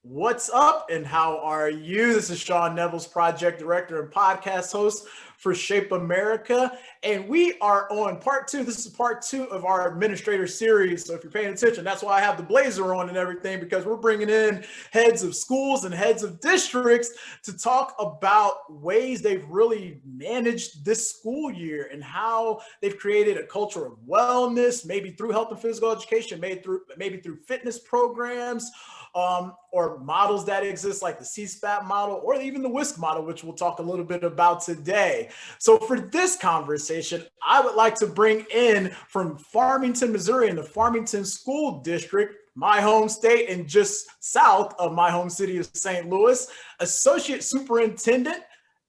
What's up and how are you? This is Sean Nevills, project director and podcast host for Shape America. And we are on part two. This is part two of our administrator series. So if you're paying attention, that's why I have the blazer on and everything, because we're bringing in heads of schools and heads of districts to talk about ways they've really managed this school year and how they've created a culture of wellness, maybe through health and physical education, maybe through fitness programs, or models that exist like the CSPAP model or even the WISC model, which we'll talk a little bit about today. So for this conversation, I would like to bring in from Farmington, Missouri, in the Farmington School District, my home state and just south of my home city of St. Louis, Associate Superintendent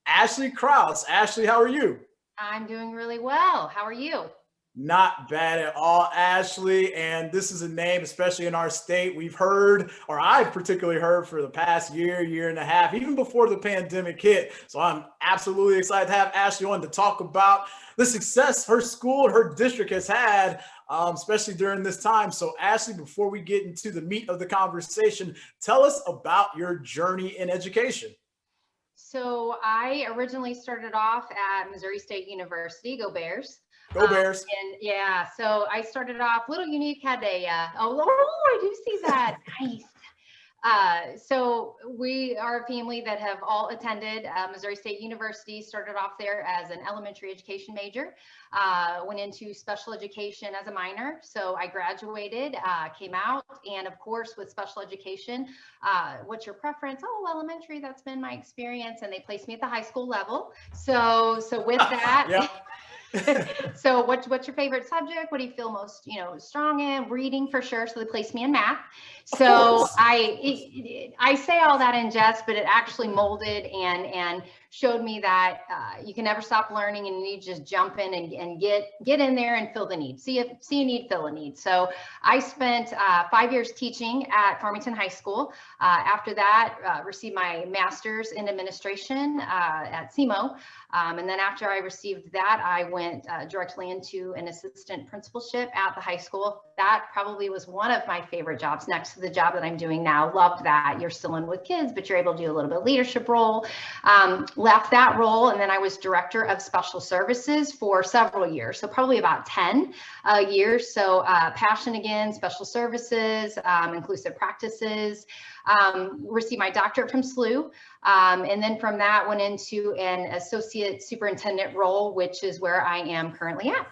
Ashley Krause. Ashley, how are you? I'm doing really well. How are you? Not bad at all, Ashley. And this is a name, especially in our state, we've heard, or I've particularly heard for the past year and a half, even before the pandemic hit. So I'm absolutely excited to have Ashley on to talk about the success her school, her district has had, especially during this time. So Ashley, before we get into the meat of the conversation, tell us about your journey in education. So I originally started off at Missouri State University, go Bears. Go Bears. And yeah, so I started off little unique, had a, I do see that. Nice. So we are a family that have all attended Missouri State University, started off there as an elementary education major, went into special education as a minor. So I graduated, came out, and of course with special education, what's your preference? Oh, elementary, that's been my experience. And they placed me at the high school level. So with that, Yeah. So what's your favorite subject? What do you feel most, strong in? Reading for sure. So they placed me in math. So I say all that in jest, but it actually molded and showed me that you can never stop learning, and you need to just jump in and get in there and fill the need. See a need, fill a need. So I spent 5 years teaching at Farmington High School. After that, received my master's in administration at SEMO. And then after I received that, I went directly into an assistant principalship at the high school. That probably was one of my favorite jobs next to the job that I'm doing now. Loved that. You're still in with kids, but you're able to do a little bit of leadership role. Left that role, and then I was director of special services for several years, so probably about 10 years. So passion again, special services, inclusive practices. Received my doctorate from SLU, and then from that went into an associate superintendent role, which is where I am currently at.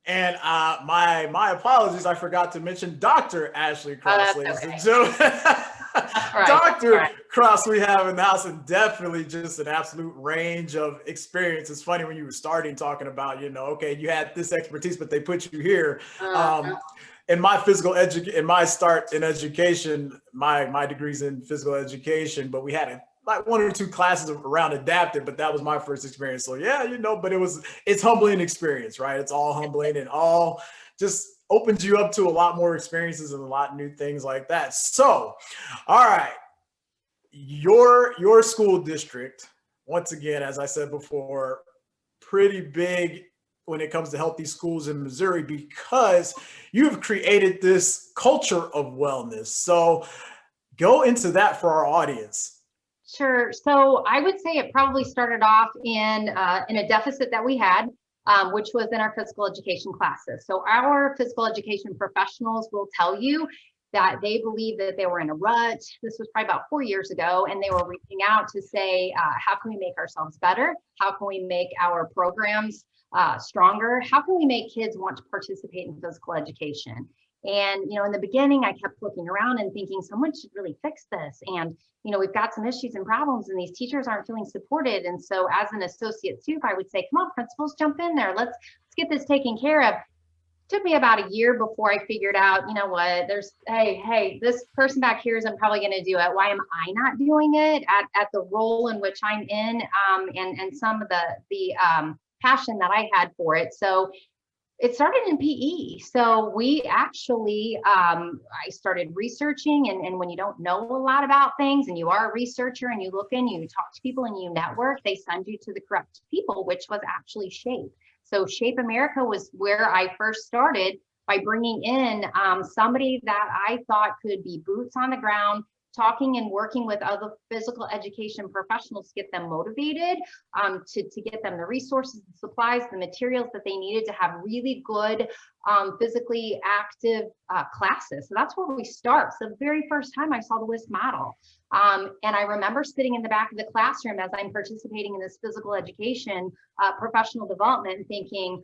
And my apologies, I forgot to mention Dr. Ashley Krause, ladies and gentlemen. Right. Dr. Krause we have in the house, and definitely just an absolute range of experience. It's funny when you were starting talking about, okay, you had this expertise, but they put you here. In my my start in education, my degree's in physical education, but we had like 1 or 2 classes around adaptive, but that was my first experience. So yeah, but it's humbling experience, right? It's all humbling and all just opens you up to a lot more experiences and a lot of new things like that. So, all right, your school district, once again, as I said before, pretty big when it comes to healthy schools in Missouri, because you've created this culture of wellness. So go into that for our audience. Sure. So I would say it probably started off in a deficit that we had, which was in our physical education classes. So our physical education professionals will tell you that they believe that they were in a rut. This was probably about 4 years ago, and they were reaching out to say, how can we make ourselves better? How can we make our programs stronger? How can we make kids want to participate in physical education? And, in the beginning, I kept looking around and thinking someone should really fix this. And, we've got some issues and problems, and these teachers aren't feeling supported. And so as an associate soup, I would say, come on, principals, jump in there. Let's get this taken care of. Took me about a year before I figured out, what, hey, this person back here isn't probably going to do it. Why am I not doing it at the role in which I'm in, and some of the passion that I had for it. So it started in PE. So we actually, I started researching, and when you don't know a lot about things and you are a researcher and you look in, you talk to people and you network, they send you to the correct people, which was actually SHAPE. So Shape America was where I first started by bringing in somebody that I thought could be boots on the ground talking and working with other physical education professionals to get them motivated, to get them the resources, the supplies, the materials that they needed to have really good physically active classes. So that's where we start. So the very first time I saw the WISC model. And I remember sitting in the back of the classroom as I'm participating in this physical education, professional development, thinking,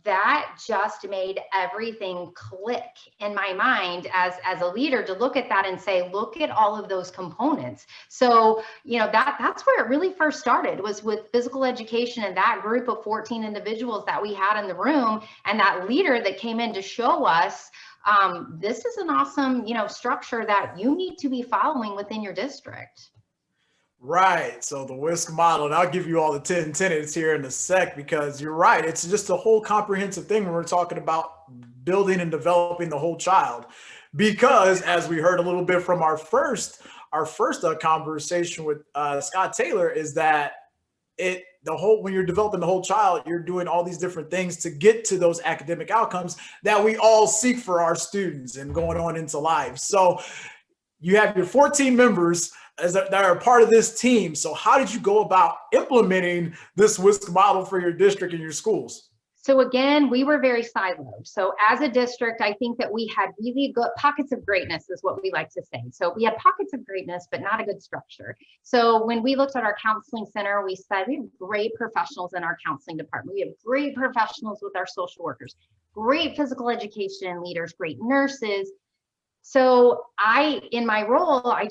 that just made everything click in my mind as a leader, to look at that and say, look at all of those components. So, you know, that's where it really first started, was with physical education and that group of 14 individuals that we had in the room, and that leader that came in to show us, this is an awesome, you know, structure that you need to be following within your district. Right. So the WISC model, and I'll give you all the 10 tenets here in a sec, because you're right. It's just a whole comprehensive thing when we're talking about building and developing the whole child. Because as we heard a little bit from our first conversation with Scott Taylor, is that when you're developing the whole child, you're doing all these different things to get to those academic outcomes that we all seek for our students and going on into life. So you have your 14 members that are a part of this team. So how did you go about implementing this WISC model for your district and your schools? So again, we were very siloed. So as a district, I think that we had really good pockets of greatness, is what we like to say. So we had pockets of greatness, but not a good structure. So when we looked at our counseling center, we said we have great professionals in our counseling department. We have great professionals with our social workers, great physical education leaders, great nurses. So in my role, I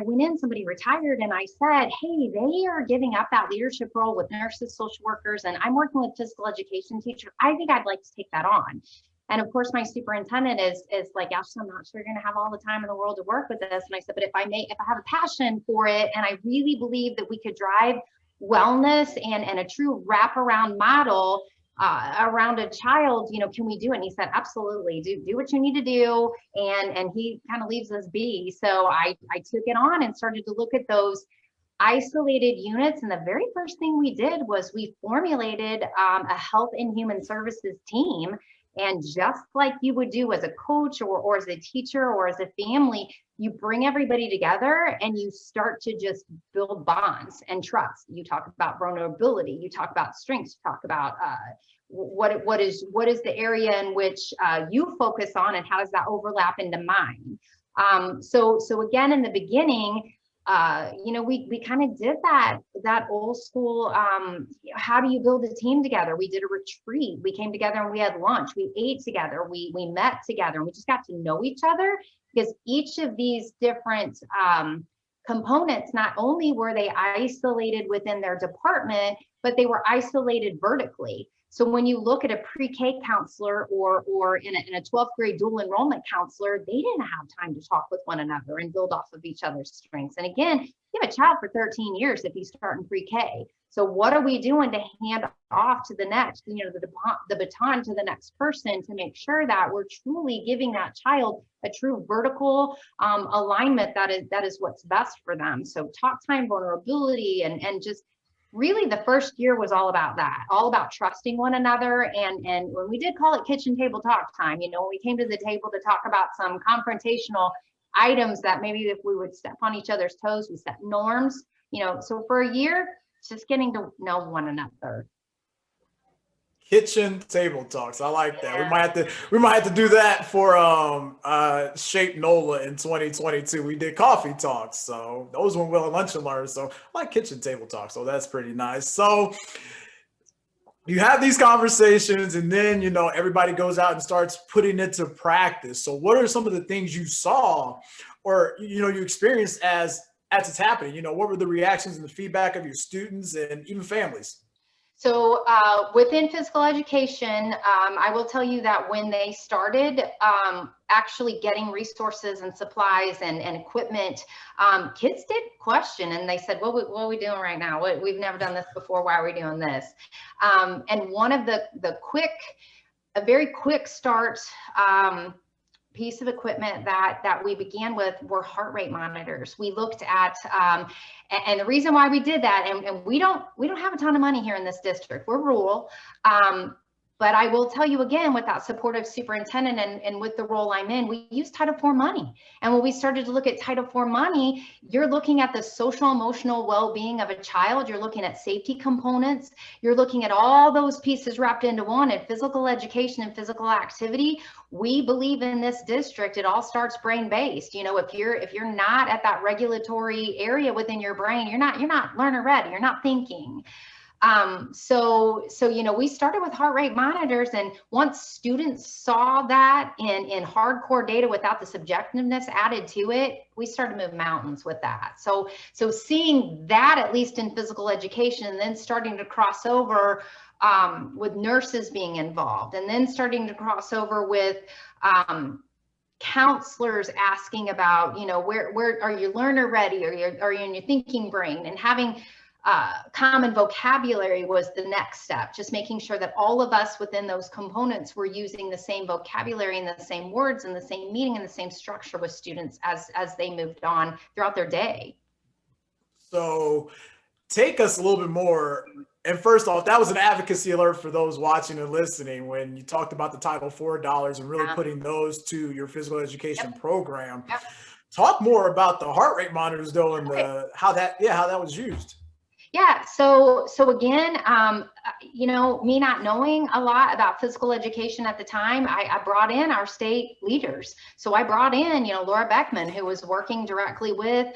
went in, somebody retired, and I said, hey, they are giving up that leadership role with nurses, social workers, and I'm working with physical education teachers. I think I'd like to take that on. And of course, my superintendent is like, Ashley, I'm not sure you're going to have all the time in the world to work with this. And I said, but if I have a passion for it, and I really believe that we could drive wellness and a true wraparound model around a child, you know, can we do it? And he said, absolutely, do what you need to do. And he kind of leaves us be. So I took it on and started to look at those isolated units. And the very first thing we did was we formulated a health and human services team. And just like you would do as a coach or as a teacher or as a family, you bring everybody together and you start to just build bonds and trust. You talk about vulnerability, you talk about strengths, you talk about what is the area in which you focus on, and how does that overlap into mine. So again, in the beginning, you know, we kind of did that old school, how do you build a team together? We did a retreat, we came together and we had lunch, we ate together, we met together, and we just got to know each other, because each of these different components, not only were they isolated within their department, but they were isolated vertically. So when you look at a pre-K counselor or in a 12th grade dual enrollment counselor, they didn't have time to talk with one another and build off of each other's strengths. And again, you have a child for 13 years if you start in pre-K. So what are we doing to hand off to the next, you know, the baton to the next person, to make sure that we're truly giving that child a true vertical alignment that is what's best for them. So talk time, vulnerability, and just really the first year was all about that, all about trusting one another. And when we did call it kitchen table talk time, you know, when we came to the table to talk about some confrontational items that maybe if we would step on each other's toes, we set norms, you know. So for a year, just getting to know one another. Kitchen table talks. I like that. Yeah. We might have to do that for Shape NOLA in 2022. We did coffee talks, so those went well at Lunch and Learn. So I like kitchen table talks. So that's pretty nice. So you have these conversations, and then, you know, everybody goes out and starts putting it to practice. So what are some of the things you saw, or, you know, you experienced as it's happening? You know, what were the reactions and the feedback of your students and even families? So within physical education, I will tell you that when they started actually getting resources and supplies and equipment, kids did question, and they said, what are we doing right now? We've never done this before. Why are we doing this? And one of a very quick start piece of equipment that we began with were heart rate monitors. We looked at, and the reason why we did that, and we don't have a ton of money here in this district, we're rural, But I will tell you again, with that supportive superintendent and with the role I'm in, we use Title IV money. And when we started to look at Title IV money, you're looking at the social emotional well-being of a child. You're looking at safety components. You're looking at all those pieces wrapped into one, and physical education and physical activity. We believe in this district, it all starts brain-based. You know, if you're not at that regulatory area within your brain, you're not learner ready, you're not thinking. So, you know, we started with heart rate monitors, and once students saw that in hardcore data without the subjectiveness added to it, we started to move mountains with that. So seeing that, at least in physical education, and then starting to cross over with nurses being involved, and then starting to cross over with counselors asking about, you know, where are you learner ready? Are you in your thinking brain? And having common vocabulary was the next step, just making sure that all of us within those components were using the same vocabulary and the same words and the same meaning and the same structure with students as they moved on throughout their day. So take us a little bit more. And first off, that was an advocacy alert for those watching and listening when you talked about the Title IV dollars and really putting those to your physical education program. Talk more about the heart rate monitors though, and how that was used. Yeah, so again, you know, me not knowing a lot about physical education at the time, I brought in our state leaders. So I brought in, you know, Laura Beckman, who was working directly with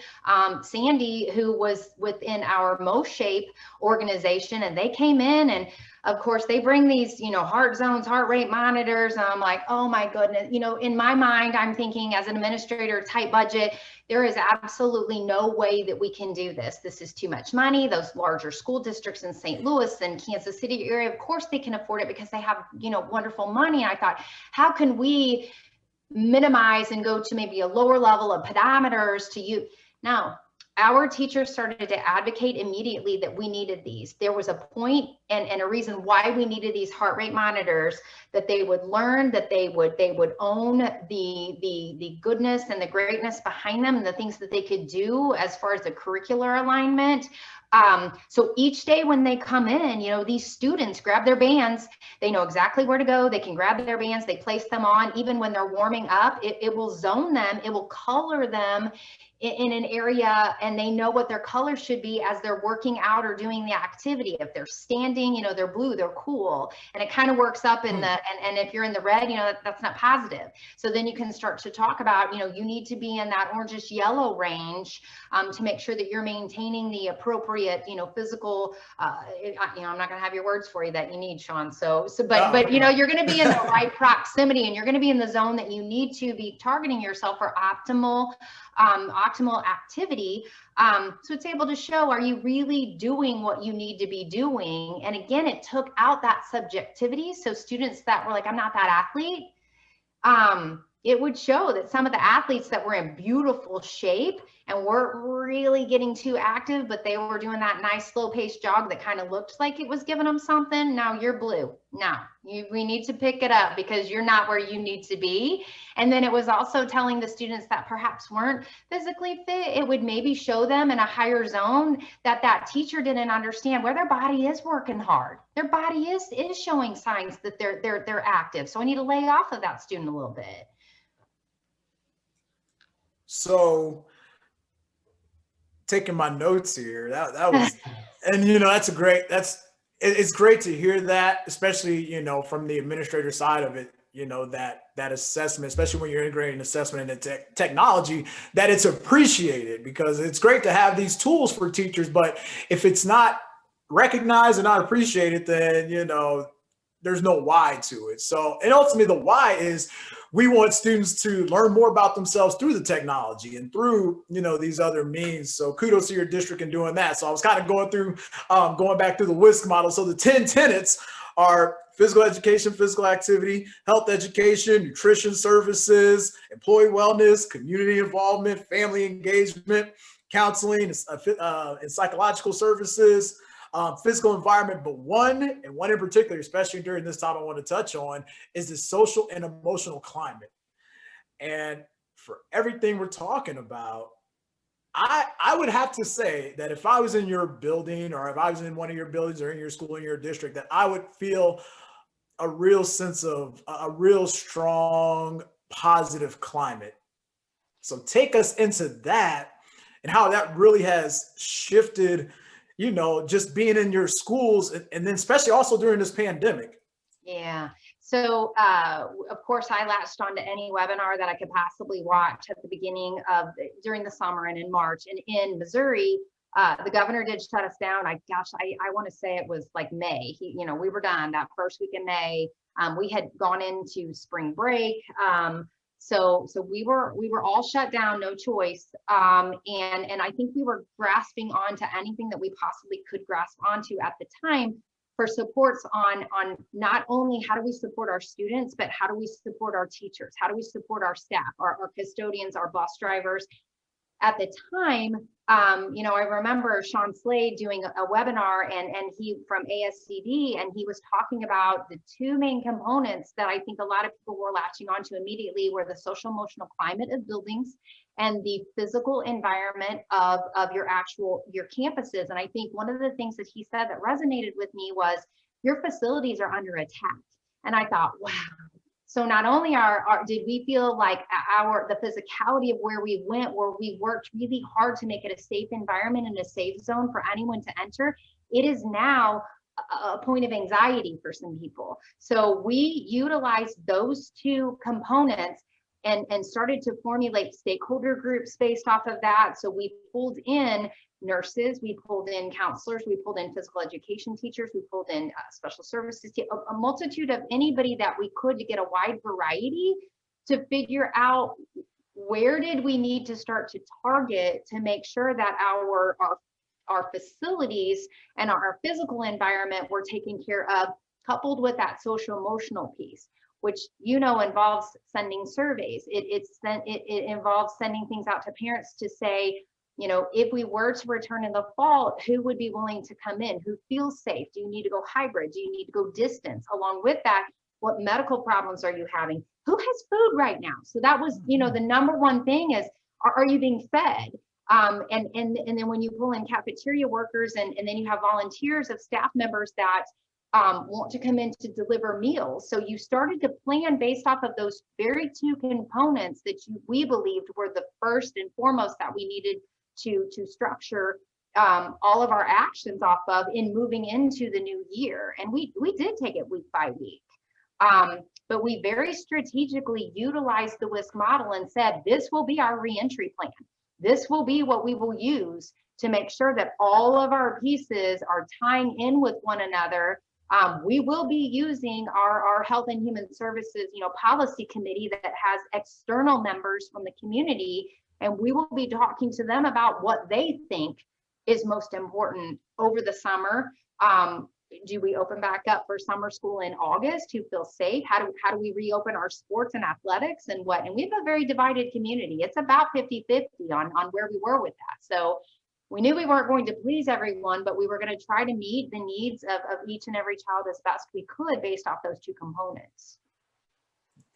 Sandy, who was within our MoShape organization, and they came in, and of course they bring these, you know, heart zones, heart rate monitors, and I'm like, oh my goodness, you know, in my mind, I'm thinking as an administrator, tight budget, there is absolutely no way that we can do this. This is too much money. Those larger school districts in St. Louis and Kansas City area, of course they can afford it because they have, you know, wonderful money. And I thought, how can we minimize and go to maybe a lower level of pedometers to you? Now, our teachers started to advocate immediately that we needed these. There was a point and a reason why we needed these heart rate monitors, that they would learn, that they would own the goodness and the greatness behind them and the things that they could do as far as the curricular alignment. So each day when they come in, you know, these students grab their bands, they know exactly where to go. They can grab their bands, they place them on. Even when they're warming up, it will zone them, it will color them in an area, and they know what their color should be as they're working out or doing the activity. If they're standing, you know, they're blue, they're cool, and it kind of works up in the, and if you're in the red, you know, that's not positive. So then you can start to talk about, you know, you need to be in that orangish yellow range to make sure that you're maintaining the appropriate, you know, physical, you know, I'm not gonna have your words for you that you need, Sean. But you know, you're gonna be in the right proximity, and you're gonna be in the zone that you need to be targeting yourself for optimal activity. So it's able to show, are you really doing what you need to be doing? And again, it took out that subjectivity. So students that were like, I'm not that athlete, it would show that some of the athletes that were in beautiful shape and weren't really getting too active, but they were doing that nice slow paced jog that kind of looked like it was giving them something. Now you're blue. Now we need to pick it up because you're not where you need to be. And then it was also telling the students that perhaps weren't physically fit, it would maybe show them in a higher zone that teacher didn't understand where their body is working hard. Their body is showing signs that they're active. So I need to lay off of that student a little bit. So taking my notes here, that was, and you know, it's great to hear that, especially, you know, from the administrator side of it, you know, that assessment, especially when you're integrating assessment into technology, that it's appreciated, because it's great to have these tools for teachers, but if it's not recognized and not appreciated, then, you know, there's no why to it. So, and ultimately the why is we want students to learn more about themselves through the technology and through, you know, these other means. So kudos to your district in doing that. So I was kind of going back through the WISC model. So the 10 tenets are physical education, physical activity, health education, nutrition services, employee wellness, community involvement, family engagement, counseling, and psychological services, physical environment. But one in particular, especially during this time I want to touch on, is the social and emotional climate. And for everything we're talking about, I would have to say that if I was in your building, or if I was in one of your buildings or in your school, in your district, that I would feel a real sense of a real strong, positive climate. So take us into that and how that really has shifted, just being in your schools and then especially also during this pandemic. Yeah. So, of course, I latched onto any webinar that I could possibly watch at the beginning of during the summer and in March. And in Missouri, the governor did shut us down. I want to say it was like May. We were done that first week in May. We had gone into spring break. So we were all shut down, no choice. And I think we were grasping onto anything that we possibly could grasp onto at the time for supports on not only how do we support our students, but how do we support our teachers? How do we support our staff, our custodians, our bus drivers? At the time, I remember Sean Slade doing a webinar and he from ASCD, and he was talking about the two main components that I think a lot of people were latching onto immediately were the social emotional climate of buildings and the physical environment of your campuses. And I think one of the things that he said that resonated with me was your facilities are under attack. And I thought, wow. So not only did we feel like the physicality of where we went, where we worked really hard to make it a safe environment and a safe zone for anyone to enter, it is now a point of anxiety for some people. So we utilized those two components and started to formulate stakeholder groups based off of that. So we pulled in nurses, we pulled in counselors, we pulled in physical education teachers, we pulled in special services, a multitude of anybody that we could to get a wide variety to figure out where did we need to start to target to make sure that our facilities and our physical environment were taken care of, coupled with that social emotional piece, which involves sending surveys. It involves sending things out to parents to say, if we were to return in the fall, who would be willing to come in? Who feels safe? Do you need to go hybrid? Do you need to go distance? Along with that, what medical problems are you having? Who has food right now? So that was, the number one thing is, are you being fed? And then when you pull in cafeteria workers and then you have volunteers of staff members that want to come in to deliver meals. So you started to plan based off of those very two components that we believed were the first and foremost that we needed to structure all of our actions off of in moving into the new year. And we did take it week by week. But we very strategically utilized the WISC model and said, this will be our reentry plan. This will be what we will use to make sure that all of our pieces are tying in with one another. We will be using our Health and Human Services, policy committee that has external members from the community, and we will be talking to them about what they think is most important over the summer. Do we open back up for summer school in August? Who feels safe? How do we reopen our sports and athletics and what? And we have a very divided community. It's about 50-50 on where we were with that. So we knew we weren't going to please everyone, but we were going to try to meet the needs of each and every child as best we could based off those two components.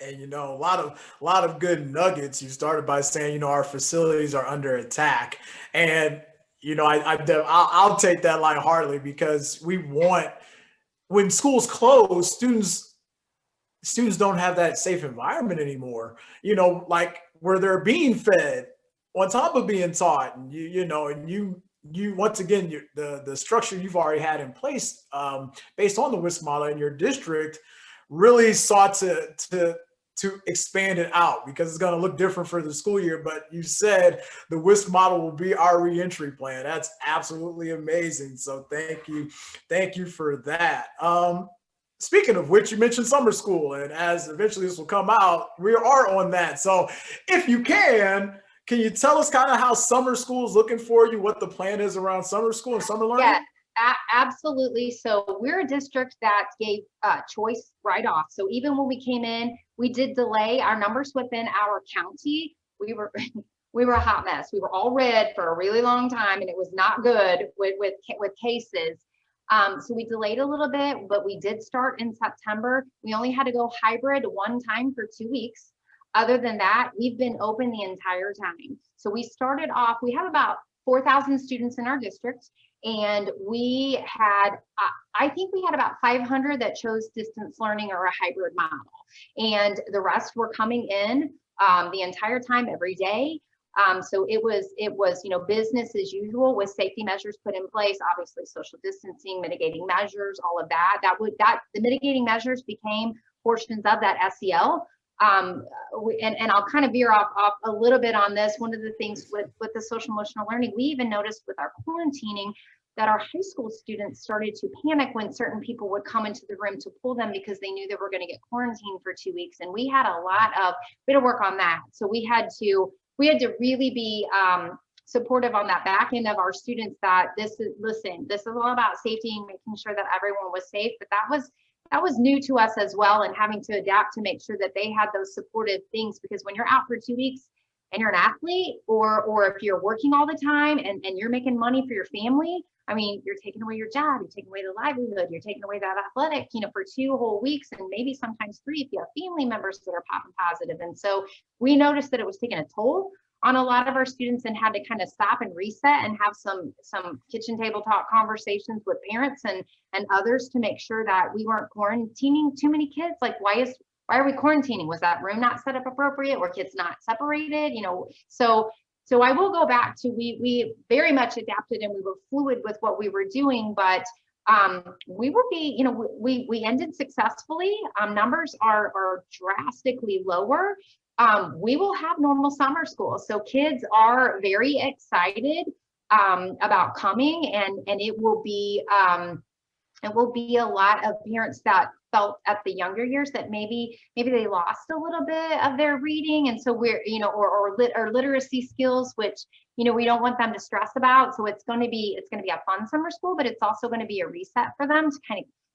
And a lot of good nuggets. You started by saying, our facilities are under attack, and I'll take that lightheartedly because we want, when schools close, students don't have that safe environment anymore. Like where they're being fed on top of being taught, and you once again, the structure you've already had in place based on the WISC model in your district really sought to expand it out because it's going to look different for the school year. But you said the WISC model will be our reentry plan. That's absolutely amazing. So thank you for that. Speaking of which, you mentioned summer school, and as eventually this will come out, we are on that. So if you can you tell us kind of how summer school is looking for you, what the plan is around summer school and summer learning? Yeah. Absolutely. So we're a district that gave choice right off. So even when we came in, we did delay our numbers within our county. We were a hot mess. We were all red for a really long time, and it was not good with cases. So we delayed a little bit, but we did start in September. We only had to go hybrid one time for 2 weeks. Other than that, we've been open the entire time. So we started off, we have about 4,000 students in our district, and we had, I think we had about 500 that chose distance learning or a hybrid model, and the rest were coming in the entire time, every day. So it was, you know, business as usual with safety measures put in place, obviously social distancing, mitigating measures, all of that. The mitigating measures became portions of that SEL. And I'll kind of veer off a little bit on this. One of the things with the social emotional learning, we even noticed with our quarantining that our high school students started to panic when certain people would come into the room to pull them because they knew they were going to get quarantined for 2 weeks. And we had to work on that. So we had to really be supportive on that back end of our students, that this is all about safety and making sure that everyone was safe. But that was new to us as well, and having to adapt to make sure that they had those supportive things, because when you're out for 2 weeks and you're an athlete, or if you're working all the time and you're making money for your family, I mean, you're taking away your job, you're taking away the livelihood, you're taking away that athletic, you know, for 2 whole weeks, and maybe sometimes 3 if you have family members that are popping positive. And so we noticed that it was taking a toll on a lot of our students, and had to kind of stop and reset and have some kitchen table talk conversations with parents and others to make sure that we weren't quarantining too many kids. Like, why are we quarantining? Was that room not set up appropriate? Were kids not separated? You know, so I will go back to, we very much adapted and we were fluid with what we were doing, but we will be, you know, we ended successfully. Numbers are drastically lower. We will have normal summer school. So kids are very excited about coming, and it will be a lot of parents that felt at the younger years that maybe they lost a little bit of their reading, and so we're, you know, or literacy skills, which, you know, we don't want them to stress about. So it's going to be a fun summer school, but it's also going to be a reset for them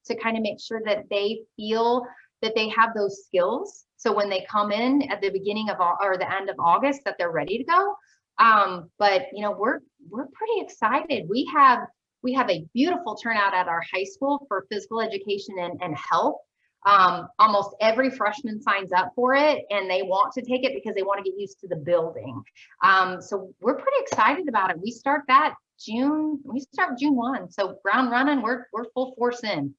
to kind of make sure that they feel that they have those skills. So when they come in at the beginning of or the end of August, that they're ready to go. But you know, we're pretty excited. We have a beautiful turnout at our high school for physical education and health. Almost every freshman signs up for it, and they want to take it because they want to get used to the building. So we're pretty excited about it. We start June 1. So ground running, we're full force in.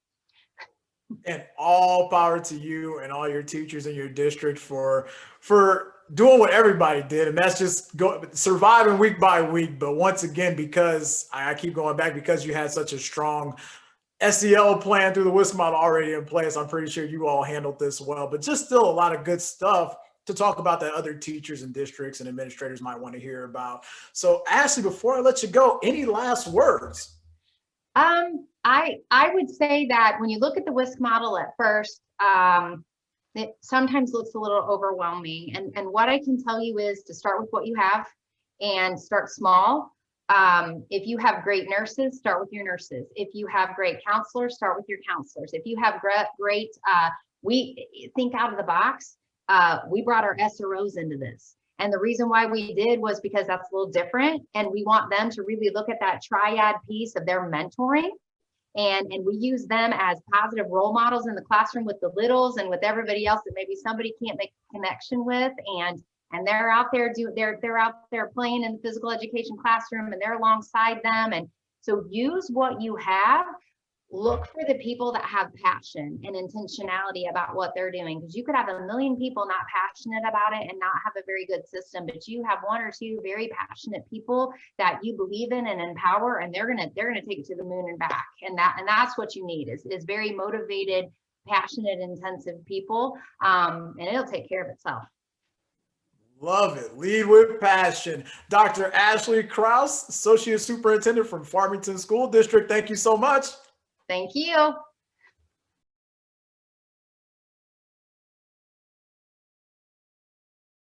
And all power to you and all your teachers in your district for doing what everybody did, and that's just surviving week by week. But once again, because I keep going back, because you had such a strong SEL plan through the WISC model already in place, I'm pretty sure you all handled this well. But just still a lot of good stuff to talk about that other teachers and districts and administrators might want to hear about. So Ashley, before I let you go, any last words? I would say that when you look at the WISC model at first, it sometimes looks a little overwhelming. And what I can tell you is to start with what you have and start small. If you have great nurses, start with your nurses. If you have great counselors, start with your counselors. If you have great, we think out of the box. We brought our SROs into this. And the reason why we did was because that's a little different. And we want them to really look at that triad piece of their mentoring. And we use them as positive role models in the classroom with the littles and with everybody else that maybe somebody can't make a connection with. And they're out there they're out there playing in the physical education classroom, and they're alongside them. And so use what you have. Look for the people that have passion and intentionality about what they're doing, because you could have a million people not passionate about it and not have a very good system, but you have 1 or 2 very passionate people that you believe in and empower, and they're gonna take it to the moon and back. And that's what you need is very motivated, passionate, intensive people, and it'll take care of itself. Love it. Lead with passion. Dr. Ashley Krause, Associate Superintendent from Farmington School District. Thank you so much. Thank you.